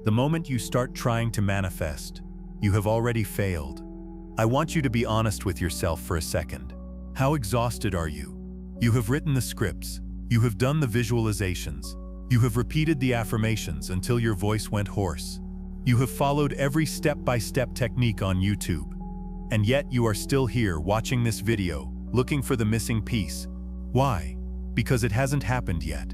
The moment you start trying to manifest, you have already failed. I want you to be honest with yourself for a second. How exhausted are you? You have written the scripts. You have done the visualizations. You have repeated the affirmations until your voice went hoarse. You have followed every step-by-step technique on YouTube. And yet you are still here watching this video, looking for the missing piece. Why? Because it hasn't happened yet.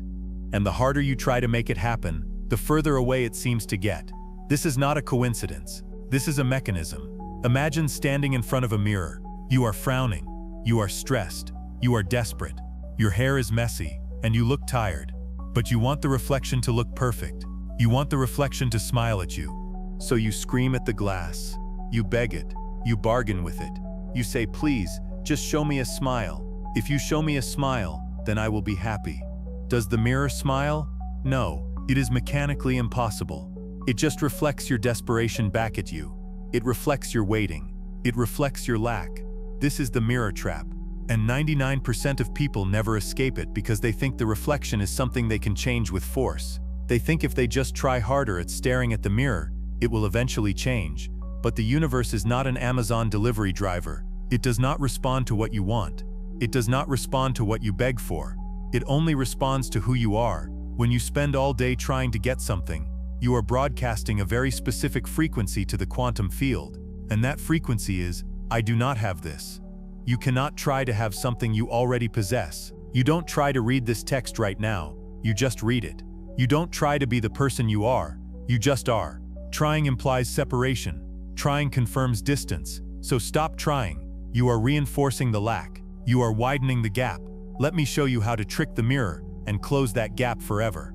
And the harder you try to make it happen, the further away it seems to get. This is not a coincidence. This is a mechanism. Imagine standing in front of a mirror. You are frowning. You are stressed. You are desperate. Your hair is messy, and you look tired. But you want the reflection to look perfect. You want the reflection to smile at you. So you scream at the glass. You beg it. You bargain with it. You say, please, just show me a smile. If you show me a smile, then I will be happy. Does the mirror smile? No, it is mechanically impossible. It just reflects your desperation back at you. It reflects your waiting. It reflects your lack. This is the mirror trap. And 99% of people never escape it because they think the reflection is something they can change with force. They think if they just try harder at staring at the mirror, it will eventually change. But the universe is not an Amazon delivery driver. It does not respond to what you want. It does not respond to what you beg for. It only responds to who you are. When you spend all day trying to get something, you are broadcasting a very specific frequency to the quantum field. And that frequency is, I do not have this. You cannot try to have something you already possess. You don't try to read this text right now. You just read it. You don't try to be the person you are. You just are. Trying implies separation. Trying confirms distance. So stop trying. You are reinforcing the lack. You are widening the gap. Let me show you how to trick the mirror and close that gap forever.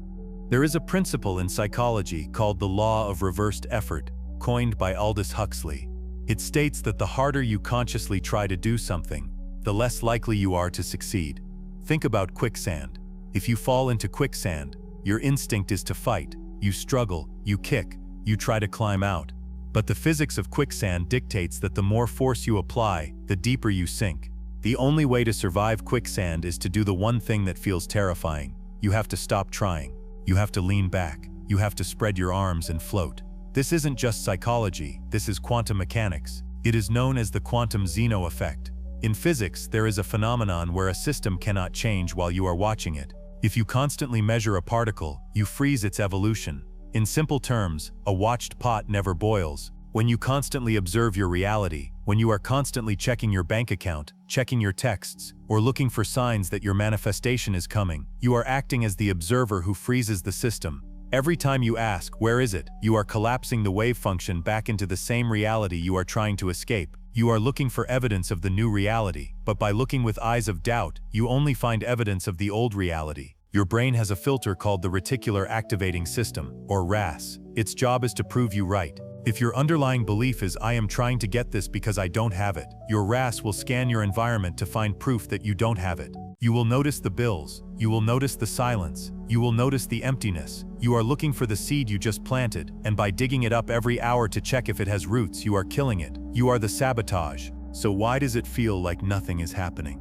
There is a principle in psychology called the law of reversed effort, coined by Aldous Huxley. It states that the harder you consciously try to do something, the less likely you are to succeed. Think about quicksand. If you fall into quicksand, your instinct is to fight. You struggle, you kick, you try to climb out. But the physics of quicksand dictates that the more force you apply, the deeper you sink. The only way to survive quicksand is to do the one thing that feels terrifying. You have to stop trying. You have to lean back. You have to spread your arms and float. This isn't just psychology, this is quantum mechanics. It is known as the Quantum Zeno Effect. In physics, there is a phenomenon where a system cannot change while you are watching it. If you constantly measure a particle, you freeze its evolution. In simple terms, a watched pot never boils. When you constantly observe your reality, when you are constantly checking your bank account, checking your texts, or looking for signs that your manifestation is coming, you are acting as the observer who freezes the system. Every time you ask, where is it, you are collapsing the wave function back into the same reality you are trying to escape. You are looking for evidence of the new reality, but by looking with eyes of doubt, you only find evidence of the old reality. Your brain has a filter called the reticular activating system, or RAS. Its job is to prove you right. If your underlying belief is I am trying to get this because I don't have it, your RAS will scan your environment to find proof that you don't have it. You will notice the bills, you will notice the silence, you will notice the emptiness. You are looking for the seed you just planted, and by digging it up every hour to check if it has roots, you are killing it. You are the sabotage. So why does it feel like nothing is happening?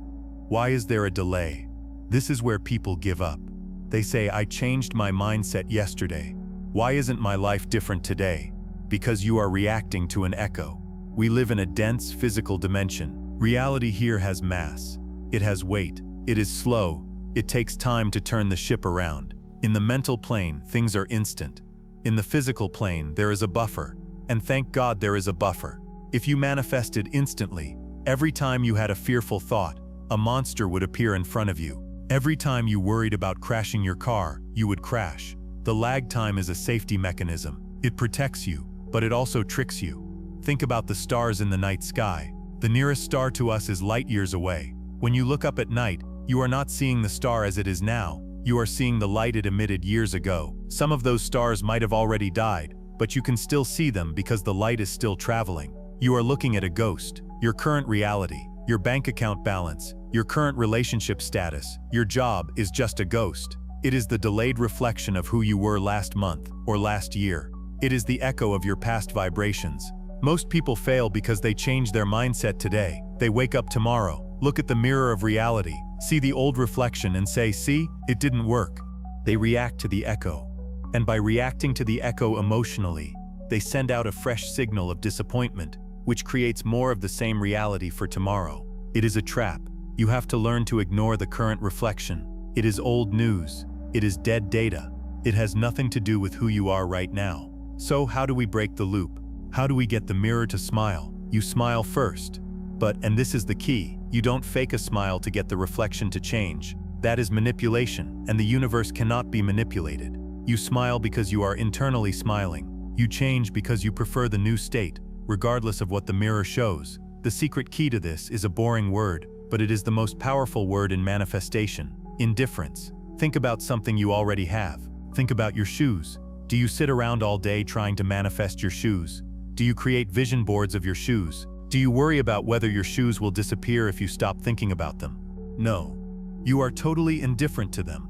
Why is there a delay? This is where people give up. They say, I changed my mindset yesterday. Why isn't my life different today? Because you are reacting to an echo. We live in a dense physical dimension. Reality here has mass. It has weight. It is slow. It takes time to turn the ship around. In the mental plane, things are instant. In the physical plane, there is a buffer. And thank God there is a buffer. If you manifested instantly, every time you had a fearful thought, a monster would appear in front of you. Every time you worried about crashing your car, you would crash. The lag time is a safety mechanism. It protects you, but it also tricks you. Think about the stars in the night sky. The nearest star to us is light years away. When you look up at night, you are not seeing the star as it is now. You are seeing the light it emitted years ago. Some of those stars might have already died, but you can still see them because the light is still traveling. You are looking at a ghost. Your current reality, your bank account balance, your current relationship status, your job is just a ghost. It is the delayed reflection of who you were last month or last year. It is the echo of your past vibrations. Most people fail because they change their mindset today. They wake up tomorrow, look at the mirror of reality, see the old reflection and say, see, it didn't work. They react to the echo. And by reacting to the echo emotionally, they send out a fresh signal of disappointment, which creates more of the same reality for tomorrow. It is a trap. You have to learn to ignore the current reflection. It is old news. It is dead data. It has nothing to do with who you are right now. So how do we break the loop? How do we get the mirror to smile? You smile first. But, and this is the key, you don't fake a smile to get the reflection to change. That is manipulation, and the universe cannot be manipulated. You smile because you are internally smiling. You change because you prefer the new state, regardless of what the mirror shows. The secret key to this is a boring word, but it is the most powerful word in manifestation: indifference. Think about something you already have. Think about your shoes. Do you sit around all day trying to manifest your shoes? Do you create vision boards of your shoes? Do you worry about whether your shoes will disappear if you stop thinking about them? No. You are totally indifferent to them.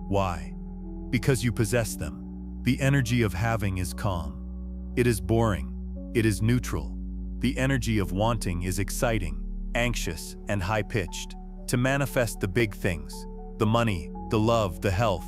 Why? Because you possess them. The energy of having is calm. It is boring. It is neutral. The energy of wanting is exciting, anxious, and high-pitched. To manifest the big things, the money, the love, the health,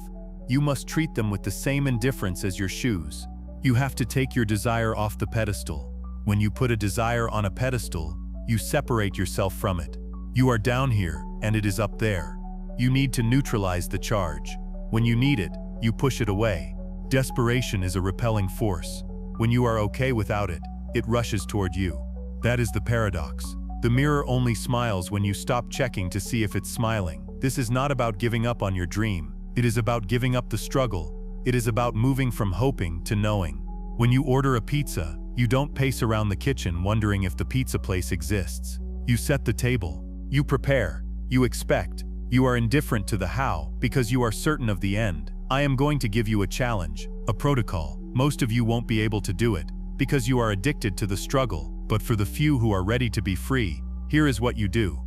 you must treat them with the same indifference as your shoes. You have to take your desire off the pedestal. When you put a desire on a pedestal, you separate yourself from it. You are down here, and it is up there. You need to neutralize the charge. When you need it, you push it away. Desperation is a repelling force. When you are okay without it, it rushes toward you. That is the paradox. The mirror only smiles when you stop checking to see if it's smiling. This is not about giving up on your dream. It is about giving up the struggle. It is about moving from hoping to knowing. When you order a pizza, you don't pace around the kitchen wondering if the pizza place exists. You set the table. You prepare. You expect. You are indifferent to the how because you are certain of the end. I am going to give you a challenge, a protocol. Most of you won't be able to do it because you are addicted to the struggle. But for the few who are ready to be free, here is what you do.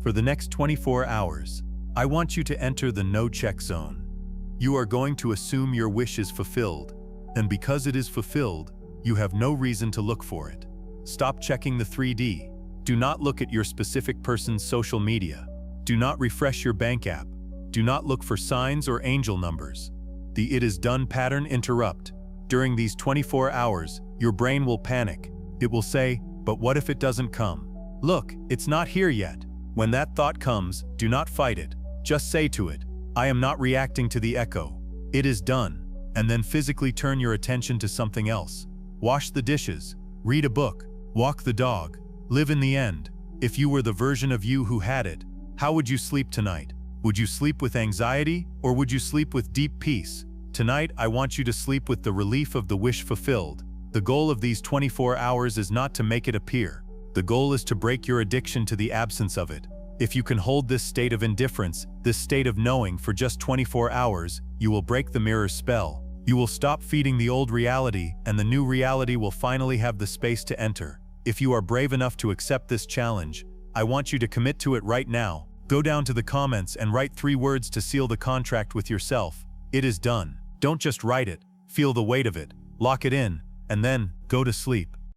For the next 24 hours, I want you to enter the no-check zone. You are going to assume your wish is fulfilled, and because it is fulfilled, you have no reason to look for it. Stop checking the 3D. Do not look at your specific person's social media. Do not refresh your bank app. Do not look for signs or angel numbers. The "it is done" pattern interrupt. During these 24 hours, your brain will panic. It will say, "But what if it doesn't come? Look, it's not here yet." When that thought comes, do not fight it. Just say to it, "I am not reacting to the echo. It is done." And then physically turn your attention to something else. Wash the dishes, read a book, walk the dog, live in the end. If you were the version of you who had it, how would you sleep tonight? Would you sleep with anxiety, or would you sleep with deep peace? Tonight, I want you to sleep with the relief of the wish fulfilled. The goal of these 24 hours is not to make it appear. The goal is to break your addiction to the absence of it. If you can hold this state of indifference, this state of knowing for just 24 hours, you will break the mirror's spell. You will stop feeding the old reality, and the new reality will finally have the space to enter. If you are brave enough to accept this challenge, I want you to commit to it right now. Go down to the comments and write 3 words to seal the contract with yourself. It is done. Don't just write it, feel the weight of it, lock it in, and then go to sleep.